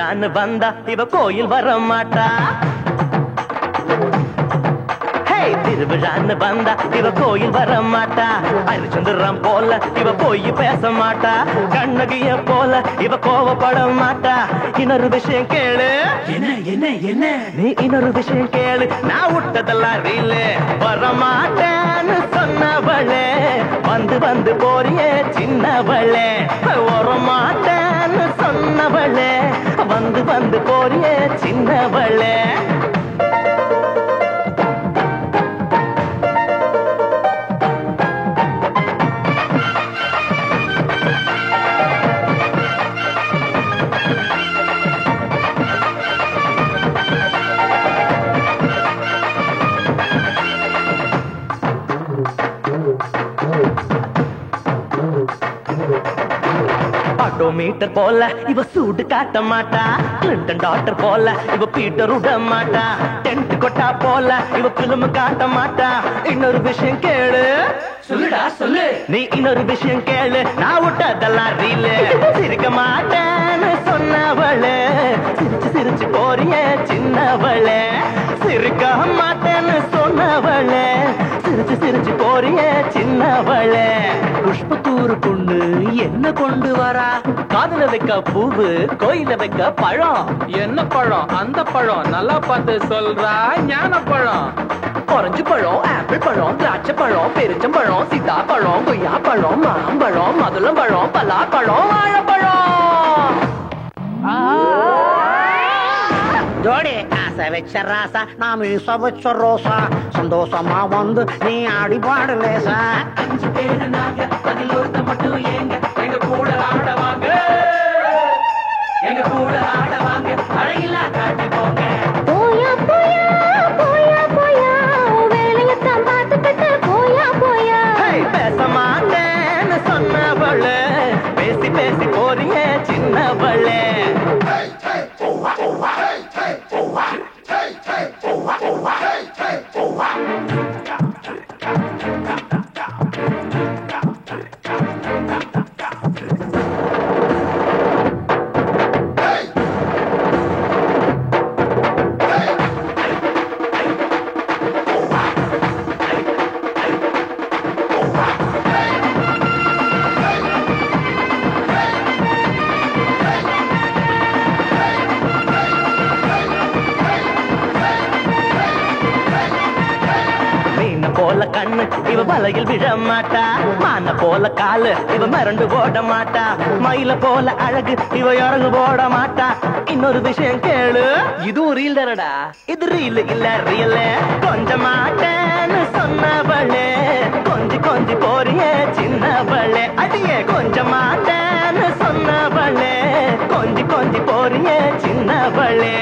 திருவிழான்னு வந்தா இவ கோயில் வர மாட்டா. திருவிழான்னு வந்தா இவ கோயில் வர மாட்டா. அரிச்சந்திரம் போல இவ போய் பேச மாட்டா. கண்ணகிய போல இவ கோவப்பட மாட்டா. இன்னொரு விஷயம் கேளு. என்ன என்ன என்ன? நீ இன்னொரு விஷயம் கேளு. நான் விட்டதெல்லாம் ரீலு. வர மாட்டேன்னு சொன்னவளே வந்து வந்து போறியே சின்னவளே. வர மாட்டேன்னு சொன்னவளே வந்து வந்து போறியே சின்னவளே. மீட்டர் போல இவ சூடு காட்ட மாட்டா. கிளின்டன் டாக்டர் போல இவ பீட்டர் விட மாட்டா. டென்ட் கொட்டா போல இவ பிலிம் காட்ட மாட்டா. இன்னொரு விஷயம் கேளு. சொல்லுடா சொல்லு. நீ இன்னொரு விஷயம் கேளு. நான் விட்டதெல்லாம் ரீலு. சிரிக்க மாட்டேன்னு சொன்னவளே சிரிச்சு சிரிச்சு போறியே சின்னவளே. சிரிக்க மாட்டேன்னு சொன்னவளே சிரிச்சு சிரிச்சு போறியே சின்னவளே. புஷ்பத்தூர் பொண்ணு என்ன கொண்டு வரா? காதுல வைக்க பூவு கோயில வைக்க பழம். என்ன பழம்? அந்த பழம் நல்லா பார்த்து சொல்றா. ஞான பழம். ஆரஞ்சு பழம், ஆப்பிள் பழம், திராட்சை பழம், பெருச்சம்பழம், சீதா பழம், கொய்யா பழம், மாம்பழம், மதுளம் பழம், பலாப்பழம், வாழைப்பழம். ஜோடி ஆசை வச்ச ராசா நான் மீச வச்ச ரோசா. சந்தோஷமா வந்து நீ ஆடி பாடு லேசா. 5 பேரு நாங்க அதில் ஒருத்த மட்டும் ஏங்க எங்க கூட ஆடவாங்க. எங்க கூட ஆடவாங்க. அழகில்லா காட்டி போங்க. போயா போயா போயா போயா வேலையத்தான் பார்த்துக்கிட்டு போயா போயா. பேச மாட்டேன்னு சொன்னவளே பேசி பேசி போறியே சின்னவளே. போல கண்ணு இவ வலையில் விழ மாட்டா. மான போல காலு இவ மறந்து போட மாட்டா. மயில போல அழகு இவ இறங்கு போட மாட்டா. இன்னொரு விஷயம் கேளு. இதுவும் ரீல் தானடா. இது ரீல் இல்ல ரியல். கொஞ்ச மாட்டேன்னு சொன்னவளே கொஞ்சி கொஞ்சி போறியே சின்னவளே. அடியே கொஞ்ச மாட்டேன்னு சொன்னவளே கொஞ்சி கொஞ்சி போறியே சின்னவளே.